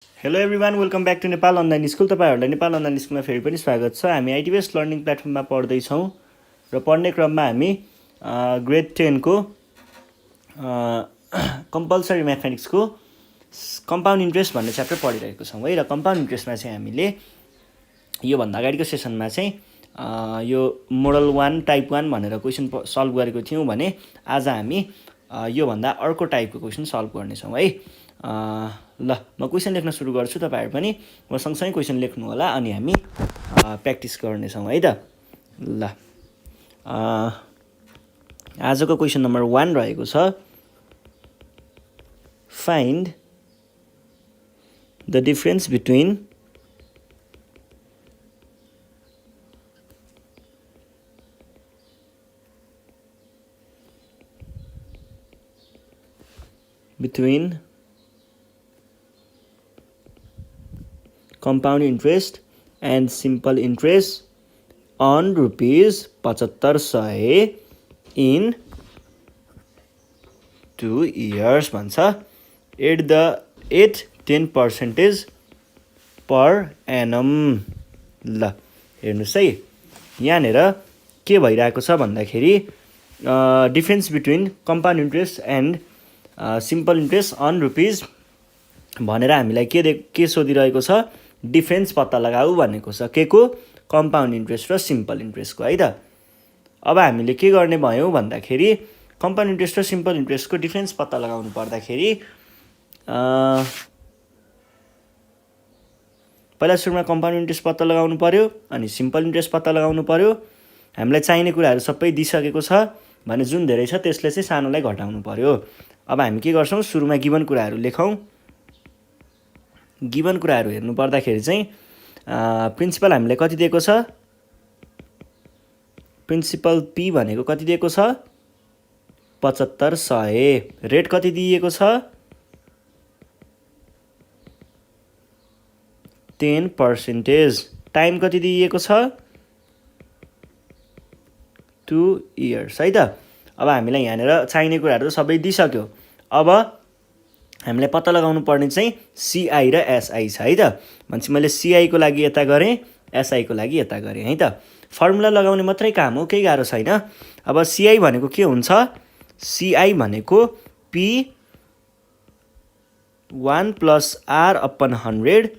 Hello everyone, welcome back to Nepal online school. तपाईँहरूलाई Nepal online स्कुलमा फेरि पनि स्वागत छ। हामी आइटी बेस्ड लर्निङ प्लेटफर्ममा पढ्दैछौँ र पढ्ने क्रममा हामी ग्रेड 10 को कम्पलसरी म्याथमेटिक्सको कम्पाउन्ड इन्ट्रेस्ट भन्ने च्याप्टर पढिरहेको छौँ है। र कम्पाउन्ड इन्ट्रेस्टमा चाहिँ हामीले योभन्दा अगाडिको सेसनमा चाहिँ यो मोडल 1 टाइप 1 भनेर क्वेसन सल्भ गरेको थियौँ भने आज हामी योभन्दा अर्को टाइपको क्वेसन सल्भ गर्नेछौँ है। ल म क्वेसन लेख्न सुरु गर्छु, तपाईँहरू पनि म सँगसँगै क्वेसन लेख्नु होला अनि हामी प्र्याक्टिस गर्नेछौँ है त। ल आजको क्वेसन नम्बर 1 रहेको छ, find the difference between compound interest and simple interest on rupees 7500 in 2 years भन्छ at 10% per annum। ल हेर्नुहोस् है, यहाँनिर के भइरहेको छ भन्दाखेरि difference between compound interest and simple interest on rupees भनेर हामीलाई के सोधिरहेको छ, डिफरेन्स पत्ता लगाऊ भनेको छ, के को, कम्पाउन्ड इन्ट्रेस्ट र सिम्पल इन्ट्रेस्टको है त। अब हामीले के गर्ने भयौँ भन्दाखेरि कम्पाउन्ड इन्ट्रेस्ट र सिम्पल इन्ट्रेस्टको डिफरेन्स पत्ता लगाउनु पर्दाखेरि पहिला सुरुमा कम्पाउन्ड इन्ट्रेस्ट पत्ता लगाउनु पर्यो अनि सिम्पल इन्ट्रेस्ट पत्ता लगाउनु पर्यो। हामीलाई चाहिने कुराहरू सबै दिइसकेको छ भने जुन धेरै छ त्यसले चाहिँ सानोलाई घटाउनु पर्यो। अब हामी के गर्छौँ, सुरुमा गिभन कुराहरू लेखौँ। गिभन कुराहरू हेर्नु पर्दाखेरि चाहिँ प्रिन्सिपल हामीलाई कति दिएको छ, प्रिन्सिपल पी भनेको कति दिएको छ, 7500। रेट कति दिएको छ, 10%। टाइम कति दिएको छ, 2 years है त। अब हामीलाई यहाँनिर चाहिने कुराहरू त सबै दिइसक्यो। अब हामीलाई पत्ता लगाउनु पर्ने चाहिँ सिआई र एसआई छ है त। भनेपछि मैले सिआईको लागि यता गरेँ, एसआईको लागि यता गरेँ है त। फर्मुला लगाउने मात्रै काम हो, केही गाह्रो छैन। अब सिआई भनेको के हुन्छ, सिआई भनेको पी 1 + r/100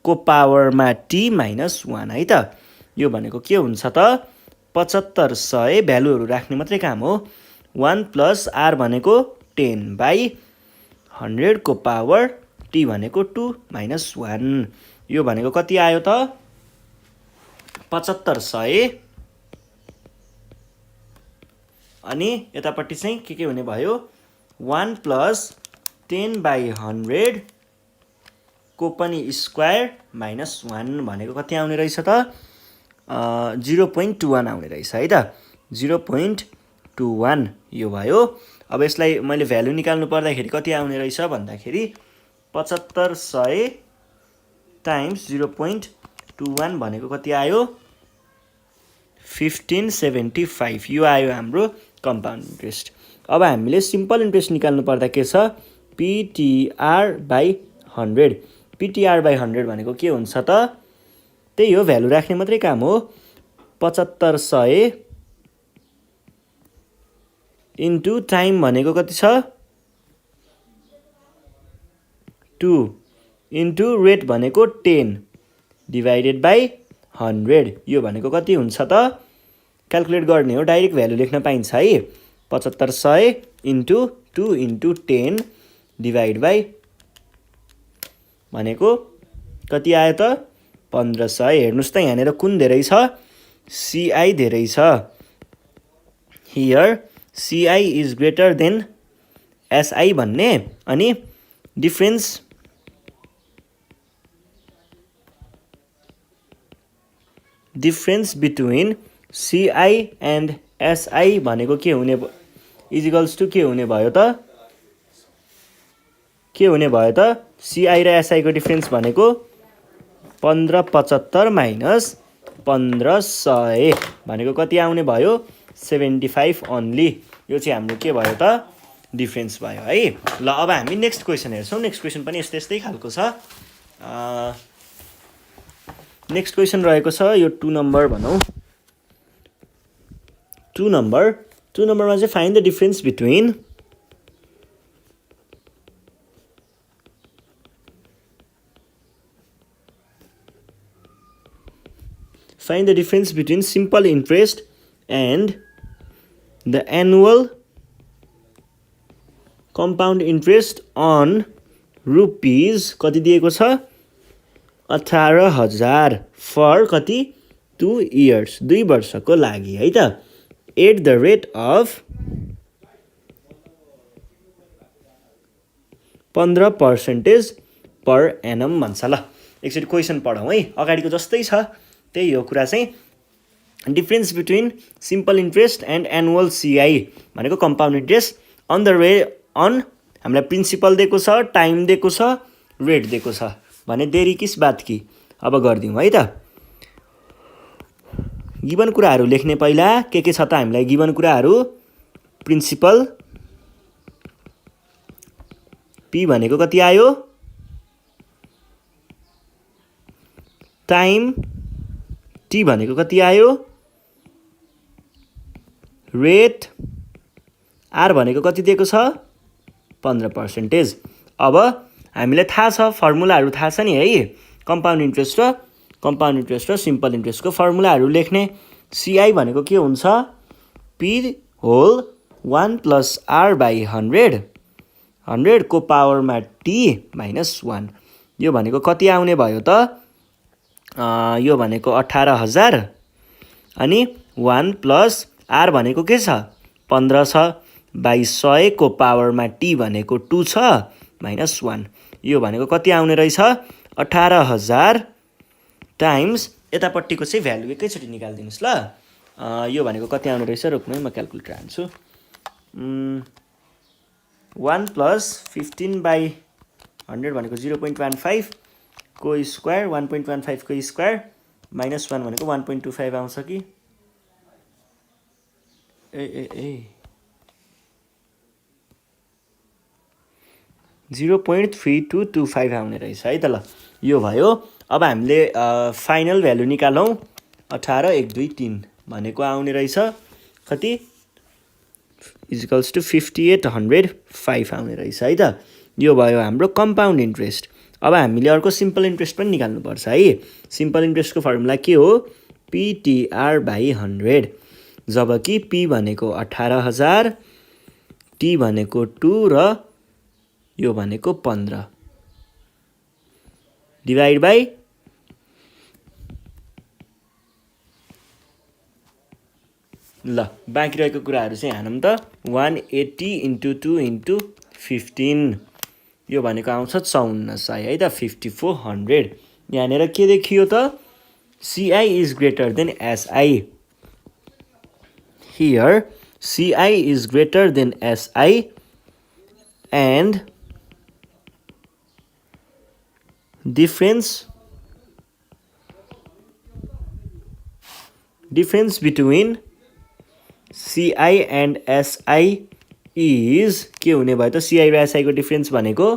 को पावरमा t - 1 है त। यो भनेको के हुन्छ त, 7500 भ्यालुहरू राख्ने मात्रै काम हो। 1 + r भनेको 10/100 को पावर t भनेको 2 - 1। यो भनेको कति आयो त, 7500। अनि यतापट्टि चाहिँ के हुने भयो, 1 + 10/100 को पनि स्क्वायर -1 भनेको कति आउने रहेछ त, 0.21 आउने रहेछ है त। 0.21 यो भयो। अब यसलाई मैले भ्यालु निकाल्नु पर्दाखेरि कति आउने रहेछ भन्दाखेरि 7500 टाइम्स 0.21 भनेको कति आयो, 1575। यो आयो हाम्रो कम्पाउन्ड इन्ट्रेस्ट। अब हामीले सिम्पल इन्ट्रेस्ट निकाल्नु पर्दा के छ, PTR/100। PTR/100 भनेको के हुन्छ त, त्यही हो, भ्यालु राख्ने मात्रै काम हो। 7500 इन्टु टाइम भनेको कति छ, 2 इन्टु रेट भनेको 10 /100। यो भनेको कति हुन्छ त, क्यालकुलेट गर्ने हो, डाइरेक्ट भ्यालु लेख्न पाइन्छ है। 7500 इन्टु 2 इन्टु 10 / भनेको कति आयो त, 1500। हेर्नुहोस् त यहाँनिर कुन धेरै छ, सिआई धेरै छ। Here CI is greater than SI भन्ने, अनि difference between CI and SI भनेको के हुने, इजिकल्स टु के हुने भयो त, के हुने भयो त, सिआई र एसआईको डिफरेन्स भनेको 1575 - 1500 भनेको कति आउने भयो, 75 ओन्ली। यो चाहिँ हाम्रो के भयो त, डिफरेन्स भयो है। ल अब हामी नेक्स्ट क्वेसन हेर्छौँ। नेक्स्ट क्वेसन पनि यस्तै खालको छ। नेक्स्ट क्वेसन रहेको छ यो 2 नम्बर भनौँ 2 नम्बरमा चाहिँ find the difference between simple interest and the annual compound interest on rupees कति दिएको छ 18,000 for कति 2 years 2 वर्षको लागि है त at the rate of 15% per annum भन्छ ल एकचोटि क्वेसन पढौँ है अगाडिको जस्तै छ त्यही हो कुरा चाहिँ difference between simple interest and annual CI भनेको compound interest on the ray on हामीलाई प्रिन्सिपल दिएको छ टाइम दिएको छ रेट दिएको छ भने देरी किस बात की अब गरिदिउँ है त गिभन कुराहरू लेख्ने पहिला के छ त हामीलाई गिभन कुराहरू प्रिन्सिपल पी भनेको कति आयो टाइम टी भनेको कति आयो रेट आर भनेको कति दिएको छ 15%। अब हामीलाई थाहा छ फर्मुलाहरू थाहा छ नि है कम्पाउन्ड इन्ट्रेस्ट र सिम्पल इन्ट्रेस्टको फर्मुलाहरू लेख्ने सिआई भनेको के हुन्छ पी होल 1 + r/100 100 को पावरमा टी - 1 यो भनेको कति आउने भयो त यो भनेको 18,000 अनि 1 + r भनेको के छ 15 छ बाइ 100 को पावरमा टी भनेको 2 छ -1 यो भनेको कति आउने रहेछ 18,000 टाइम्स यतापट्टिको चाहिँ भ्यालु एकैचोटि निकालिदिनुस् ल यो भनेको कति आउने रहेछ रोक्नु है म क्याल्कुलेटर हान्छु 1 + 15/100 भनेको 0.15 को स्क्वायर 1.15 को स्क्वायर -1 भनेको 1.25 आउँछ कि ए 0.3225 आउने रहेछ है त ल यो भयो अब हामीले फाइनल भ्यालु निकालौँ 18 1 2 3 भनेको आउने रहेछ कति = 5805 आउने रहेछ है त यो भयो हाम्रो कम्पाउन्ड इन्ट्रेस्ट अब हामीले अर्को सिम्पल इन्ट्रेस्ट पनि निकाल्नुपर्छ है सिम्पल इन्ट्रेस्टको फर्मुला के हो PTR/100 जबकि P भनेको 18,000 T भनेको 2 र यो भनेको 15 डिभाइड बाइ ल बाँकी रहेको कुराहरू चाहिँ हानौँ त 180 × 2 × 15 यो भनेको आउँछ 5400 है त 5400 यहाँनिर के देखियो त CI is greater than SI here CI is greater than SI and difference between CI and SI is के हुने भयो त CI र SI को डिफरेन्स भनेको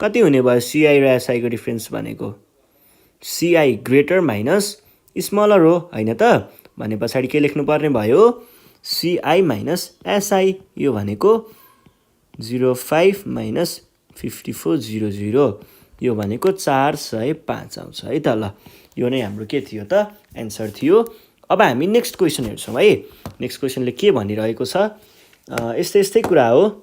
कति हुने भयो CI र SI को डिफरेन्स भनेको CI ग्रेटर माइनस स्मलर हो हैन त भने पछाडी के लेख्नु पर्ने भयो CI - SI यो भनेको 05 - 5400 यो भनेको 405 आउँछ है त ल यो नै हाम्रो के थियो त एन्सर थियो अब हामी नेक्स्ट क्वेसन हेर्छौँ है नेक्स्ट क्वेसनले के भनिरहेको छ यस्तै कुरा हो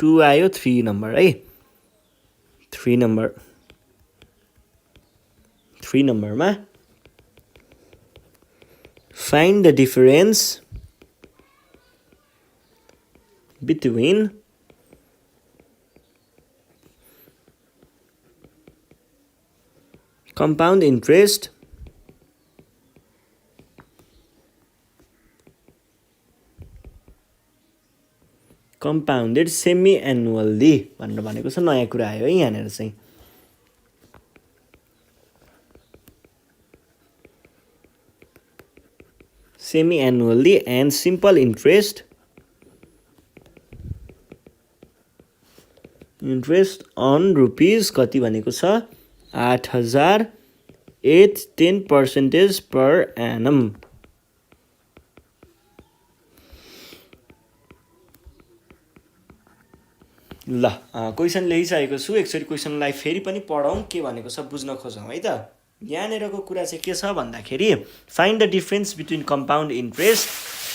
2 आयो 3 नम्बर है 3 नम्बरमा find the difference between compound interest compounded semi annually भनेर भनेको छ नयाँ कुरा आयो है यहाँनिर चाहिँ semi annually and simple interest interest on rupees कति भनेको छ 8,000 एट 10% पर एनम। ल क्वेसन लेखिसकेको छु, एकचोटि क्वेसनलाई फेरि पनि पढौँ, के भनेको छ बुझ्न खोजौँ है त। यहाँनिरको कुरा चाहिँ के छ भन्दाखेरि find the difference between compound interest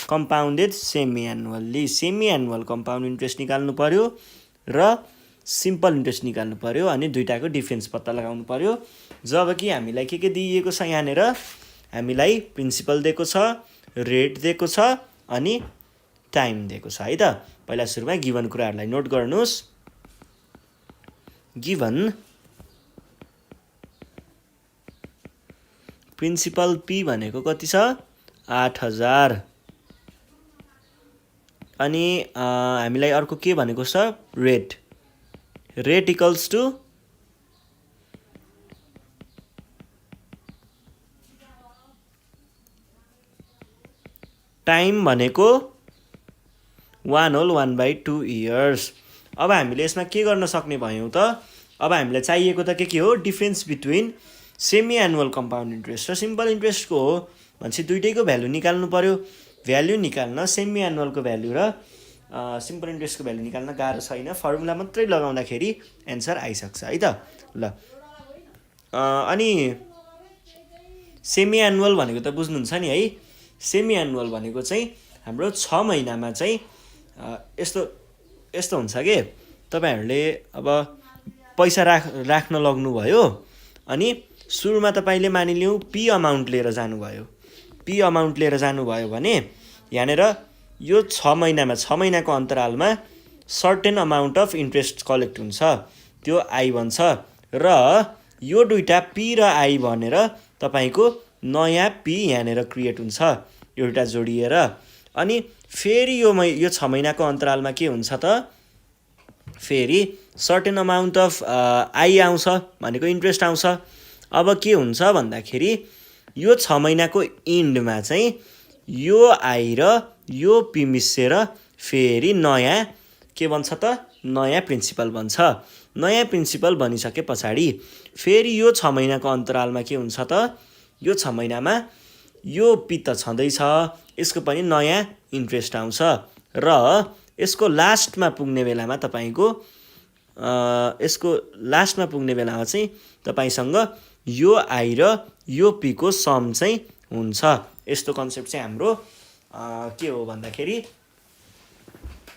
compounded semi annually. Semi annual compound interest निकाल्नु पर्यो र सिम्पल इन्ट्रेस्ट निकाल्नु पर्यो, अनि दुइटाको डिफ्रेन्स पत्ता लगाउनु पर्यो। जबकि हामीलाई के दिइएको छ, यहाँनिर हामीलाई प्रिन्सिपल दिएको छ, रेट दिएको छ, अनि टाइम दिएको छ है त। पहिला सुरुमा गिभन कुराहरूलाई नोट गर्नुहोस्। गिभन प्रिन्सिपल पी भनेको कति छ 8,000, अनि हामीलाई अर्को के भनेको छ rate. Rate equals to time भनेको 1/2 इयर्स। अब हामीले यसमा के गर्न सक्ने भयौँ त, अब हामीलाई चाहिएको त के हो difference between semi annual compound interest र सिम्पल इन्ट्रेस्टको हो भनेपछि दुइटैको भ्यालु निकाल्नु पर्यो। भ्यालु निकाल्न सेमी एनुअलको भ्यालु र सिम्पल इन्ट्रेस्टको भ्यालु निकाल्न गाह्रो छैन, फर्मुला मात्रै लगाउँदाखेरि एन्सर आइसक्छ है त। ल अनि सेमी एनुअल भनेको त बुझ्नुहुन्छ नि है। सेमी एनुअल भनेको चाहिँ हाम्रो 6 महिनामा चाहिँ यस्तो हुन्छ कि तपाईँहरूले अब पैसा राख्न लग्नुभयो, अनि सुरुमा तपाईँले मानिलिउँ पी अमाउन्ट लिएर जानुभयो। पी अमाउन्ट लिएर जानुभयो भने यहाँनिर यो 6 महिनाको अन्तरालमा certain amount of interest collect हुन्छ, त्यो आई बन्छ र यो दुइटा पी र आई भनेर तपाईँको नयाँ पी यहाँनिर क्रिएट हुन्छ, यो दुइटा जोडिएर। अनि फेरि यो 6 महिनाको अन्तरालमा के हुन्छ त, फेरि सर्टेन अमाउन्ट अफ आई आउँछ भनेको इन्ट्रेस्ट आउँछ। अब के हुन्छ भन्दाखेरि यो 6 महिनाको इन्डमा चाहिँ यो आई र यो पी मिसेर फेरि नयाँ के बन्छ त, नयाँ प्रिन्सिपल बन्छ। नयाँ प्रिन्सिपल बनिसके पछाडि फेरि यो 6 महिनाको अन्तरालमा के हुन्छ त, यो 6 महिनामा यो पी त छँदैछ, यसको पनि नयाँ इन्ट्रेस्ट आउँछ र यसको लास्टमा पुग्ने बेलामा तपाईँको यसको लास्टमा पुग्ने बेलामा चाहिँ तपाईँसँग यो आई र यो पी को सम चाहिँ हुन्छ। यस्तो कन्सेप्ट चाहिँ हाम्रो के हो भन्दाखेरि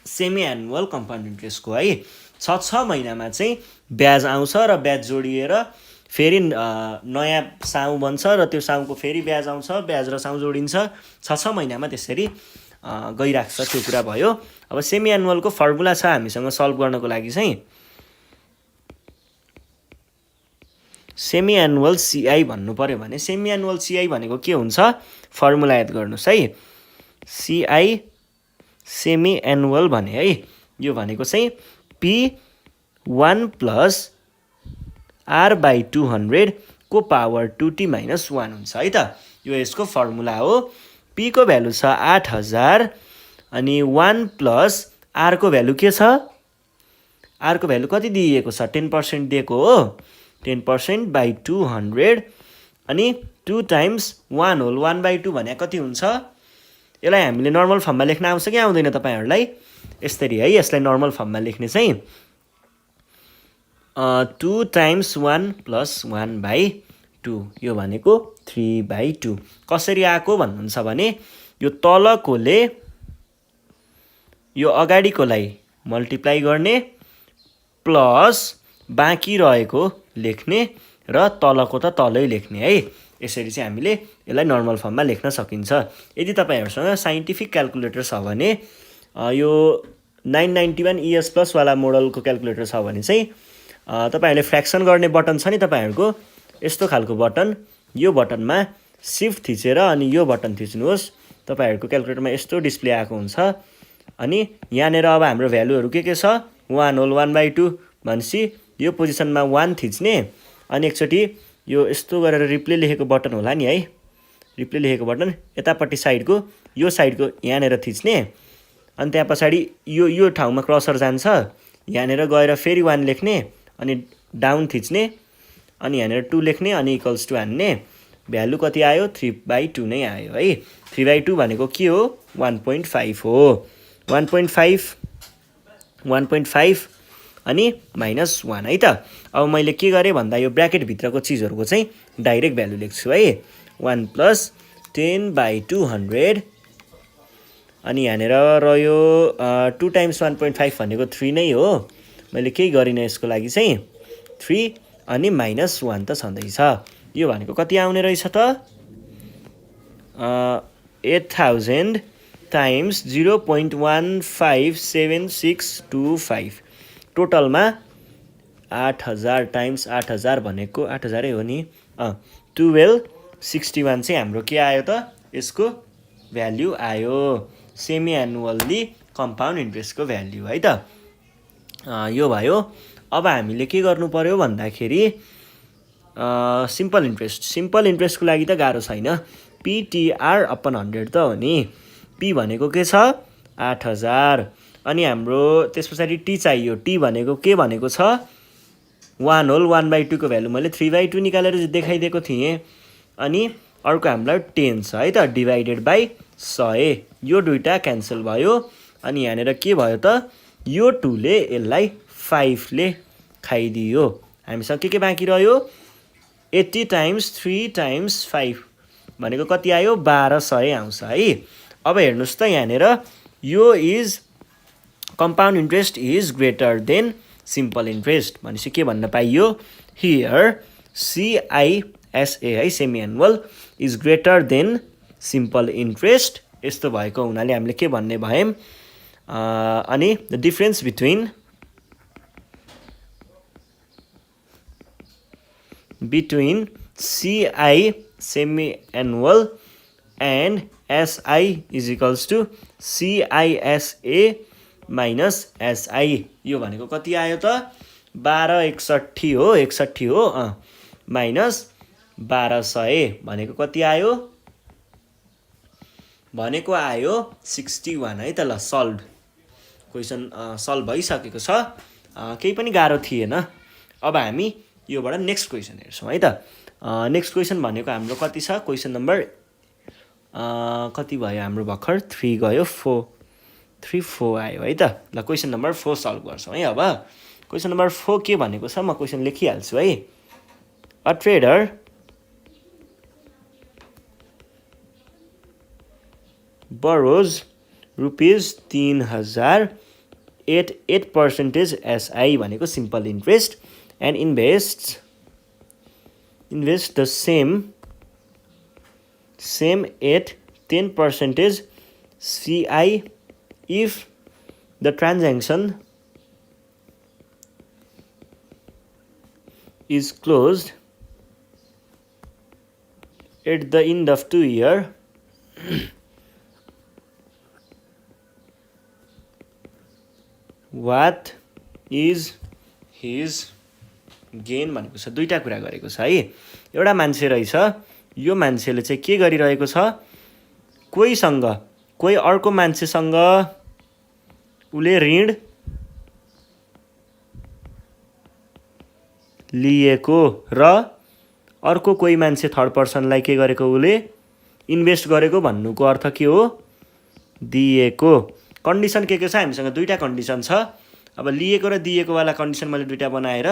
सेमी एनुअल कम्पाउन्ड इन्ट्रेस्टको है। 6 महिनामा चाहिँ ब्याज आउँछ र ब्याज जोडिएर फेरि नयाँ साउ बन्छ र त्यो साउको फेरि ब्याज आउँछ, ब्याज र साउ जोडिन्छ। 6 महिनामा त्यसरी गइराख्छ, त्यो कुरा भयो। अब सेमी एनुअलको फर्मुला छ हामीसँग सल्भ गर्नको लागि चाहिँ। सेमी एनुअल सिआई भन्नु पर्यो भने सेमी एनुअल सिआई भनेको के हुन्छ, फर्मुला याद गर्नुहोस् है। सिआई सेमी एनुअल भने है, यो भनेको चाहिँ P1 + R/200 को पावर 2t - 1 हुन्छ है त। यो यसको फर्मुला हो। P को भ्यालु छ 8,000, अनि 1 + R को भ्यालु के छ, R को भ्यालु कति दिइएको छ 10% दिएको हो, 10%/200, अनि 2 × 1/2 भने कति हुन्छ। यसलाई हामीले नर्मल फर्ममा लेख्न आउँछ कि आउँदैन तपाईँहरूलाई, यसरी है। यसलाई नर्मल फर्ममा लेख्ने चाहिँ 2 × 1 + 1/2, यो भनेको 3/2। कसरी आएको भन्नुहुन्छ भने यो तलकोले यो अगाडिकोलाई मल्टिप्लाई गर्ने प्लस बाँकी रहेको लेख्ने र तलको त तलै लेख्ने है। यसरी चाहिँ हामीले यसलाई नर्मल फर्ममा लेख्न सकिन्छ। यदि तपाईँहरूसँग साइन्टिफिक क्याल्कुलेटर छ भने यो 991 ES+ वाला मोडलको क्याल्कुलेटर छ भने चाहिँ तपाईँहरूले फ्र्याक्सन गर्ने बटन छ नि तपाईँहरूको, यस्तो खालको बटन, यो बटनमा सिफ्ट थिचेर अनि यो बटन थिच्नुहोस्, तपाईँहरूको क्याल्कुलेटरमा यस्तो डिस्प्ले आएको हुन्छ। अनि यहाँनिर अब हाम्रो भ्यालुहरू के छ 1/2 भनेपछि यो पोजिसनमा 1 थिच्ने, अनि एकचोटि यो यस्तो गरेर रिप्ले लेखेको बटन होला नि है, रिप्ले लेखेको बटन यतापट्टि साइडको यो साइडको यहाँनिर थिच्ने, अनि त्यहाँ पछाडि यो ठाउँमा क्रसर जान्छ, यहाँनिर गएर फेरि 1 लेख्ने अनि डाउन थिच्ने अनि यहाँनिर 2 लेख्ने अनि इक्वल्स टु हान्ने भ्यालु कति आयो 3/2 नै आयो है 3/2 भनेको के हो 1.5 हो 1.5 अनि -1 है त अब मैले के गरेँ भन्दा यो ब्र्याकेट भित्रको चिजहरुको चाहिँ डाइरेक्ट भ्यालु लेख्छु है 1 + 10/200 अनि यहाँनिर रह्यो 2 × 1.5 भनेको 3 नै हो मैले केही गरिन यसको लागि चाहिँ 3 अनि -1 त छँदैछ यो भनेको कति आउने रहेछ त 8000 × 0.157625 टोटलमा 8000 × 8000 भनेको 8000 हो नि 1261 चाहिँ हाम्रो के आयो त यसको भ्यालु आयो सेमी एनुअल्ली कम्पाउन्ड इन्ट्रेस्टको भ्यालु है त यो भयो अब हामीले के गर्नु पर्यो भन्दाखेरि सिम्पल इन्ट्रेस्टको लागि त गाह्रो छैन PTR/100 त हो नि P भनेको के छ 8000 अनि हाम्रो त्यसपछि T चाहियो T भनेको के भनेको छ 1 होल 1/2 को भ्यालु मैले 3/2 निकालेर देखाइदिएको थिएँ अनि अर्को हामीलाई 10 छ है त डिभाइडेड बाइ 100 यो दुईटा क्यान्सल भयो अनि यहाँनिर के भयो त यो 2 ले यसलाई 5 ले खाइदियो हामीसँग के बाँकी रह्यो 80 × 3 × 5 भनेको कति आयो 1200 आउँछ है अब हेर्नुस् त यहाँनिर यो is compound interest is greater than simple interest भनेपछि के भन्न पाइयो हियर CISA है semi annual is greater than simple interest यस्तो भएको हुनाले हामीले के भन्ने भयौं अनि the difference between CI semi annual and SI is equals to CISA minus SI यो भनेको कति आयो त 1261 हो 61 हो माइनस 1200 भनेको कति आयो भनेको आयो 61 है त ल सल्भ क्वेशन सल्भ भइसकेको छ केही पनि गाह्रो थिएन अब हामी योबाट नेक्स्ट क्वेशन हेर्छौं है त नेक्स्ट क्वेशन भनेको हाम्रो कति छ क्वेशन नम्बर कति भयो हाम्रो भर्खर 3 गयो 4 आयो है त ल क्वेशन नम्बर 4 सल्भ गर्छौं है अब क्वेशन नम्बर 4 के भनेको छ म क्वेशन लेखिहाल्छु है a trader borrows ₹3000 at 8% SI भनेको simple interest and invest the same at 10% CI if the transaction is closed at the end of 2 years. What is his gain भनेको छ दुईटा कुरा गरेको छ है एउटा मान्छे रहेछ यो मान्छेले चाहिँ के गरिरहेको छ कोही अर्को मान्छेसँग उले ऋण लिएको र अर्को कोही मान्छे थर्ड पर्सनलाई के गरेको उले इन्भेस्ट गरेको भन्नुको अर्थ के हो दिएको कन्डिसन के छ हामीसँग दुईटा कन्डिसन छ अब लिएको र दिएको वाला कन्डिसन मैले दुईटा बनाएर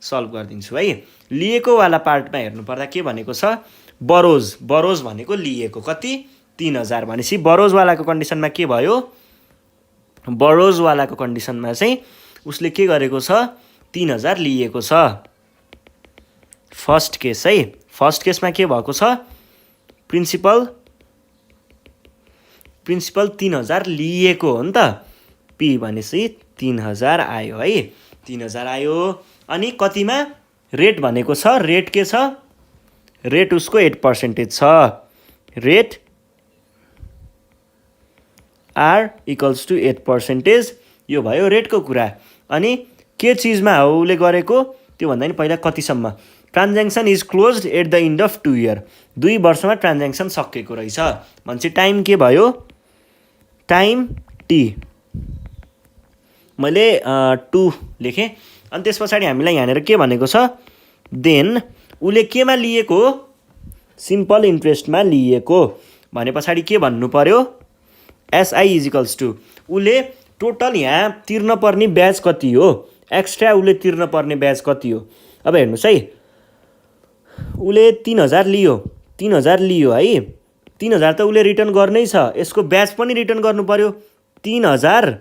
सल्भ गरिदिन्छु है लिएको वाला पार्टमा हेर्नु पर्दा के भनेको छ बरोज भनेको लिएको कति 3000 भनेपछि बरोज वालाको कन्डिसनमा के भयो बरोज वालाको कन्डिसनमा चाहिँ उसले के गरेको छ 3000 लिएको छ फर्स्ट केस है फर्स्ट केसमा के भएको छ प्रिन्सिपल 3000 लिएको हो नि त P भनेपछि 3000 आयो है 3000 आयो अनि कतिमा रेट भनेको छ रेट के छ रेट उसको 8% छ रेट R equals to 8% यो भयो रेटको कुरा अनि के चीजमा हो उले गरेको त्यो भन्दा नि पहिला कतिसम्म transaction is closed at the end of 2 year 2 वर्षमा ट्रान्ज्याक्सन सकेको रहेछ भनेपछि टाइम के भयो टाइम T मैले 2 लेखेँ। अनि त्यस पछाडि हामीलाई यहाँनिर के भनेको छ, देन उसले केमा लिएको, सिम्पल इन्ट्रेस्टमा लिएको भने पछाडि के भन्नु पर्यो, एसआई इजिकल्स टु उसले टोटल यहाँ तिर्न पर्ने ब्याज कति हो, एक्स्ट्रा उसले तिर्न पर्ने ब्याज कति हो। अब हेर्नुहोस् है, उसले 3000 लियो, 3000 लियो है, 3000 त उसले रिटर्न गर्नै छ, यसको ब्याज पनि रिटर्न गर्नु पर्यो। 3000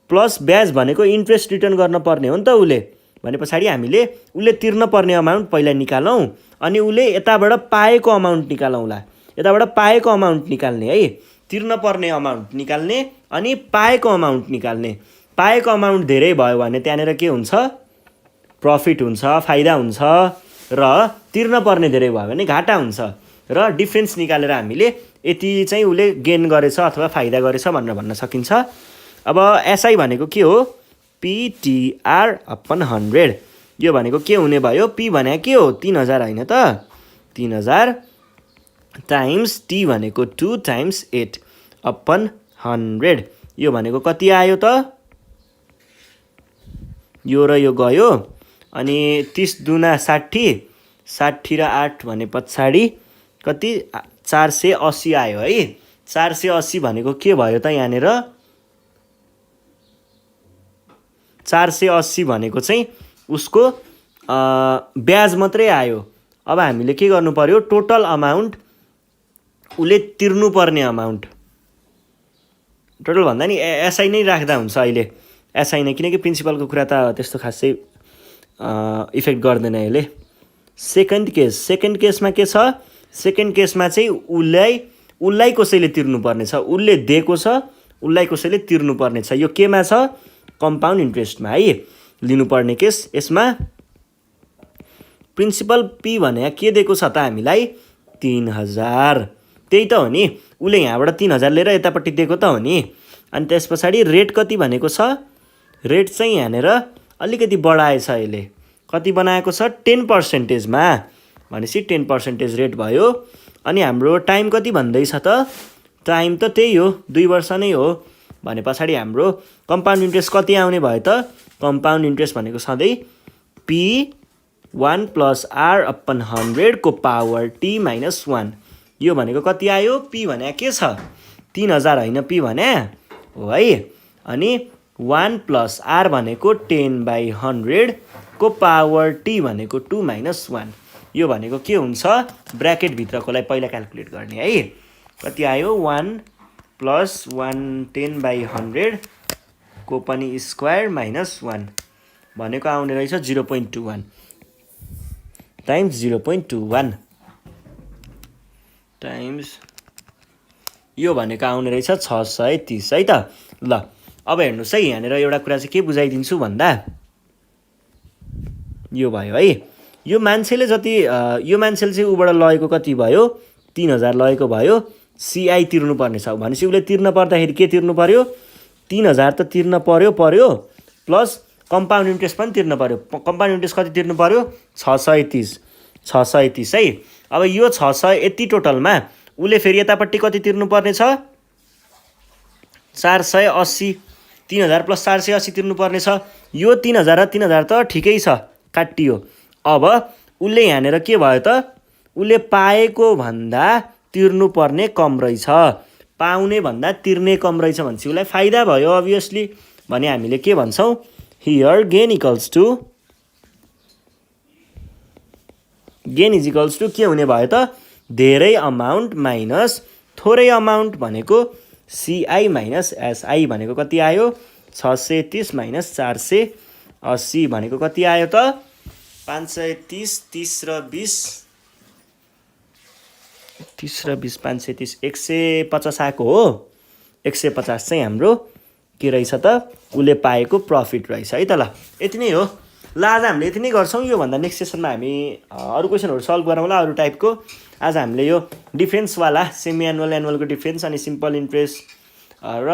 प्लस ब्याज भनेको इन्ट्रेस्ट रिटर्न गर्न पर्ने हो नि त उसले। भने पछाडि हामीले उसले तिर्न पर्ने अमाउन्ट पहिला निकालौँ, अनि उसले यताबाट पाएको अमाउन्ट निकालौँला। यताबाट पाएको अमाउन्ट निकाल्ने है, तिर्न पर्ने अमाउन्ट निकाल्ने अनि पाएको अमाउन्ट निकाल्ने। पाएको अमाउन्ट धेरै भयो भने त्यहाँनिर के हुन्छ, प्रफिट हुन्छ, फाइदा हुन्छ, र तिर्न पर्ने धेरै भयो भने घाटा हुन्छ। र डिफ्रेन्स निकालेर हामीले यति चाहिँ उसले गेन गरेछ अथवा फाइदा गरेछ भनेर भन्न सकिन्छ। अब एसआई भनेको के हो, पिटिआर अपन 100। यो भनेको के हुने भयो, पी भने के हो, 3000 होइन त, 3000 टाइम्स टी भनेको 2 टाइम्स 8 अपन 100। यो भनेको कति आयो त, यो र यो गयो, अनि 30 दुना 60, 60 र 8 भने पछाडि कति, 480 आयो है। 480 भनेको के भयो त, यहाँनिर 480 भनेको चाहिँ उसको ब्याज मात्रै आयो। अब हामीले के गर्नु पर्यो, टोटल अमाउन्ट उसले तिर्नुपर्ने अमाउन्ट, टोटल भन्दा नि एसआई नै राख्दा हुन्छ अहिले, एसआई नै, किनकि प्रिन्सिपलको कुरा त त्यस्तो खासै इफेक्ट गर्दैन यसले। सेकेन्ड केसमा के छ, सेकेन्ड केसमा चाहिँ उसलाई कसैले तिर्नुपर्ने छ, उसले दिएको छ, उसलाई कसैले तिर्नुपर्ने छ। यो केमा छ, कम्पाउन्ड इन्ट्रेस्टमा है लिनुपर्ने केस। यसमा प्रिन्सिपल पी भने के दिएको छ त हामीलाई, 3000, त्यही त हो नि, उसले यहाँबाट 3000 लिएर यतापट्टि दिएको त हो नि। अनि त्यस पछाडि रेट कति भनेको छ, रेट चाहिँ यहाँनिर अलिकति बढाएछ यसले, कति बनाएको छ, 10%मा, भनेपछि 10% रेट भयो। अनि हाम्रो टाइम कति भन्दैछ त, टाइम त त्यही हो, 2 वर्ष नै हो। भने पछाडि हाम्रो कम्पाउन्ड इन्ट्रेस्ट कति आउने भयो त, कम्पाउन्ड इन्ट्रेस्ट भनेको सधैँ P1 + R अपन 100 को पावर T - 1। यो भनेको कति आयो, P भने के छ, 3000 होइन, P भने हो है। अनि 1 + R भनेको 10/100 को पावर T भनेको 2 - 1। यो भनेको के हुन्छ, ब्र्याकेटभित्रकोलाई पहिला क्याल्कुलेट गर्ने है। कति आयो, 1 + 1 10/100 को पनि स्क्वायर -1 भनेको आउने रहेछ 0.21 टाइम्स 0.21 टाइम्स यो भनेको आउने रहेछ 630 है त। ल अब हेर्नुहोस् है, यहाँनिर एउटा कुरा चाहिँ के बुझाइदिन्छु भन्दा, यो भयो है, यो मान्छेले चाहिँ उबाट लगेको कति भयो, 3000 लगेको भयो, सिआई तिर्नु पर्ने छ। भनेपछि उसले तिर्न पर्दाखेरि के तिर्नु पर्यो, 3000 त तिर्न पर्यो प्लस कम्पाउन्ड इन्ट्रेस्ट पनि तिर्न पर्यो। कम्पाउन्ड इन्ट्रेस्ट कति तिर्नु पर्यो, 630 है। अब यो 600 यति टोटलमा उसले फेरि यतापट्टि कति तिर्नु पर्ने छ, 480, 3000 + 480 तिर्नु पर्ने छ। यो 3000 र 3000 त ठिकै छ, काटियो। अब उसले यहाँनिर के भयो त, उसले पाएको भन्दा तिर्नु पर्ने कम रहेछ, पाउने भन्दा तिर्ने कम रहेछ भनेपछि उसलाई फाइदा भयो अभियसली। भने हामीले के भन्छौँ, here gain is equals to के हुने भयो त, धेरै अमाउन्ट माइनस थोरै अमाउन्ट भनेको सिआई माइनस एसआई भनेको कति आयो, 630 - 480 भनेको कति आयो त, 530, 30 र 20 530, 150 आएको हो। 150 चाहिँ हाम्रो के रहेछ त, उसले पाएको प्रफिट रहेछ है त। ल यति नै हो। ल आज हामीले यति नै गर्छौँ। योभन्दा नेक्स्ट सेसनमा हामी अरू क्वेसनहरू सल्भ गरौँला, अरू टाइपको। आज हामीले यो डिफ्रेन्सवाला सेमी एनुअल, एनुअलको डिफ्रेन्स अनि सिम्पल इन्ट्रेस्ट र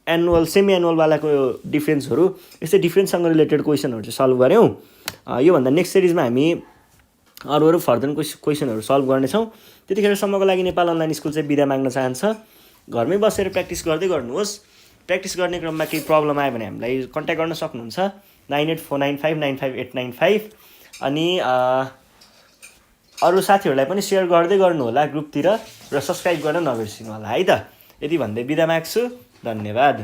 एनुअल सेमी एनुअलवालाको डिफ्रेन्सहरू, यस्तै डिफ्रेन्ससँग रिलेटेड क्वेसनहरू चाहिँ सल्भ गऱ्यौँ। योभन्दा नेक्स्ट सिरिजमा हामी अरू फर्दर क्वेसनहरू सल्भ गर्नेछौँ। त्यतिखेरसम्मको लागि नेपाल अनलाइन स्कुल चाहिँ बिदा माग्न चाहन्छ। घरमै बसेर प्र्याक्टिस गर्दै गर्नुहोस्। प्र्याक्टिस गर्ने क्रममा केही प्रब्लम आयो भने हामीलाई कन्ट्याक्ट गर्न सक्नुहुन्छ 9849595895 अनि अरू साथीहरूलाई पनि सेयर गर्दै गर्नु होला ग्रुपतिर र सब्सक्राइब गर्न नबिर्सिनु होला है त। यति भन्दै बिदा माग्छु, धन्यवाद।